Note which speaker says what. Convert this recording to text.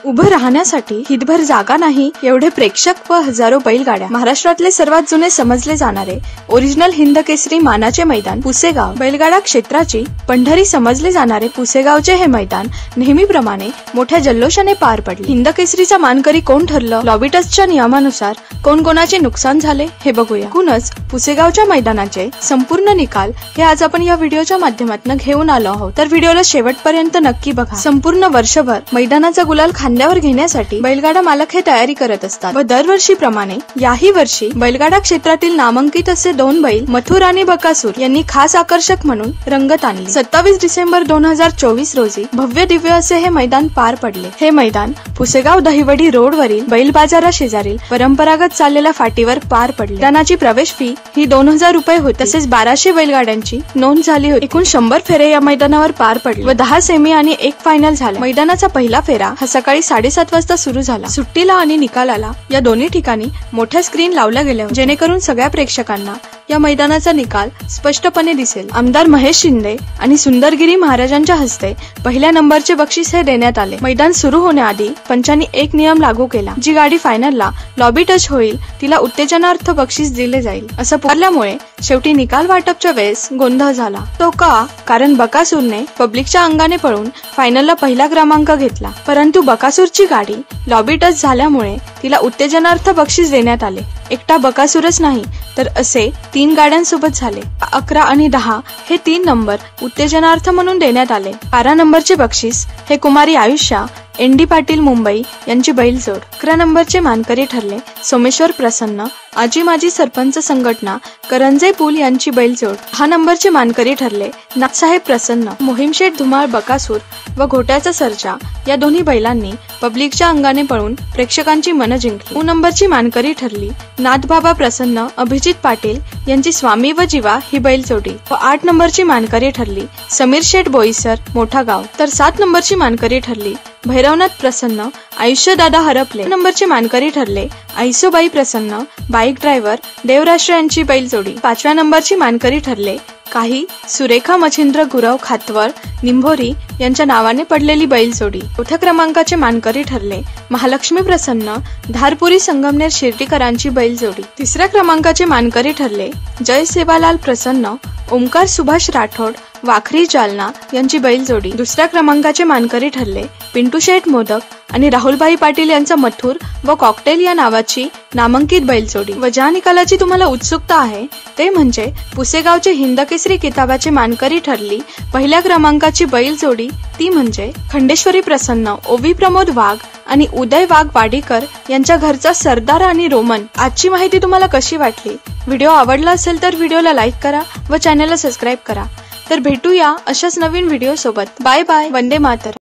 Speaker 1: उभं राहण्यासाठी हितभर जागा नाही एवढे प्रेक्षक व हजारो बैलगाड्या। महाराष्ट्रातले सर्वात जुने समजले जाणारे ओरिजिनल हिंद केसरी मानाचे मैदान पुसेगाव बैलगाडा क्षेत्राची पंढरी समजले जाणारे पुसेगावचे हे मैदान नेहमीप्रमाणे मोठ्या जल्लोषाने पार पडले। हिंद केसरीचा मानकरी कोण ठरलं, लॉबिटसच्या नियमानुसार कोणकोणाचे नुकसान झाले हे बघूया। एकूणच पुसेगावच्या मैदानाचे संपूर्ण निकाल हे आज आपण या व्हिडिओच्या माध्यमातून घेऊन आलो आहोत, तर व्हिडिओला शेवटपर्यंत नक्की बघा। संपूर्ण वर्षभर मैदानाचा गुलाल खांद्यावर घेण्यासाठी बैलगाडा मालक हे तयारी करत असतात व दरवर्षीप्रमाणे याही वर्षी बैलगाडा क्षेत्रातील नामांकित असे 2 बैल मथुर आणि बकासूर यांनी खास आकर्षक म्हणून रंगत आणली। 27 डिसेंबर 2024 रोजी भव्य दिव्य असे हे मैदान पार पडले। हे मैदान पुसेगाव दहिवडी रोड वरील बैल बाजारा शेजारील परंपरागत चाललेल्या फाटीवर पार पडले। मैदानाची प्रवेश फी ही 2000 रुपये होती, तसेच 1200 बैलगाड्यांची नोंद झाली होती। एकूण 100 फेरे या मैदानावर पार पडले व 10 सेमी आणि 1 फायनल झाला। मैदानाचा पहिला फेरा हा सकाळी 7:30 वाजता सुरू झाला। सुट्टीला आणि निकालाला या दोन्ही ठिकाणी मोठ्या स्क्रीन लावल्या गेल्या जेणेकरून सगळ्या प्रेक्षकांना या मैदानाचा निकाल स्पष्टपणे दिसेल। आमदार महेश शिंदे आणि सुंदरगिरी महाराजांच्या हस्ते पहिल्या नंबरचे बक्षीस हे देण्यात आले। मैदान सुरू होण्याआधी पंचांनी एक नियम लागू केला, जी गाडी फायनलला लॉबी टच होईल तिला उत्तेजनार्थ बक्षीस दिले जाईल असं पुकारल्यामुळे शेवटी निकाल वाटपच्या वेळेस गोंधळ झाला। तो का? कारण बकासूरने पब्लिकच्या अंगाने पळून फायनलला पहिला क्रमांक घेतला, परंतु बकासूरची गाडी लॉबी टच झाल्यामुळे तिला उत्तेजनार्थ बक्षीस देण्यात आले। एकटा बकासूरच नाही तर असे 3 गाड्यांसोबत झाले। 11 आणि 10 हे 3 नंबर उत्तेजनार्थ म्हणून देण्यात आले। 12 नंबरचे बक्षीस हे कुमारी आयुष्या एनडी पाटील मुंबई यांची बैलजोड। 11 नंबरचे मानकरी ठरले सोमेश्वर प्रसन्न आजी माजी सरपंच संघटना करंजे पूल यांची बैलजोड। 10 नंबरचे मानकरी ठरले नाथसाहेब प्रसन्न मोहिमशेठ धुमाळ बकासूर व घोट्याचा सर्जा या दोन्ही बैलांनी पब्लिकच्या अंगाने पळून प्रेक्षकांची मन जिंकली। 9 नंबरची मानकरी ठरली नाथबाबा प्रसन्न अभिजित पाटील यांची स्वामी व जीवा ही बैलजोडी व 8 नंबरची मानकरी ठरली समीर शेठ बोईसर मोठा गाव। तर 7 नंबरची मानकरी ठरली भैरवनाथ प्रसन्न आयुष्य दादा हरपले। 9 नंबरचे मानकरी ठरले आईसोबाई प्रसन्न बाईक ड्रायव्हर देवराष्ट्र यांची बैलजोडी। 5व्या नंबरची मानकरी ठरले काही सुरेखा मच्छिंद्र गुरव खातवर निंभोरी यांच्या नावाने पडलेली बैलजोडी। 4थ्या क्रमांकाचे मानकरी ठरले महालक्ष्मी प्रसन्न धारपुरी संगमनेर शिर्डीकरांची बैलजोडी। 3ऱ्या क्रमांकाचे मानकरी ठरले जय सेवालाल प्रसन्न ओमकार सुभाष राठोड वाखरी जालना यांची बैलजोडी। 2ऱ्या क्रमांकाचे मानकरी ठरले पिंटू शेठ मोदक आणि राहुलभाई पाटील यांचा मथुर व कॉकटेल या नावाची नामांकित बैलजोडी। व ज्या निकालाची तुम्हाला उत्सुकता आहे ते म्हणजे पुसेगावचे हिंदकेसरी किताबाचे मानकरी ठरली पहिल्या क्रमांकाची बैलजोडी, ती म्हणजे खंडेश्वरी प्रसन्न ओवी प्रमोद वाघ आणि उदय वाघ वाडीकर यांच्या घरचा सरदार आणि रोमन। आजची माहिती तुम्हाला कशी वाटली? व्हिडिओ आवडला असेल तर व्हिडिओला लाईक करा व चॅनलला सबस्क्राईब करा। तर भेटूया अशाच नवीन व्हिडिओ सोबत। बाय बाय, वंदे मातरम।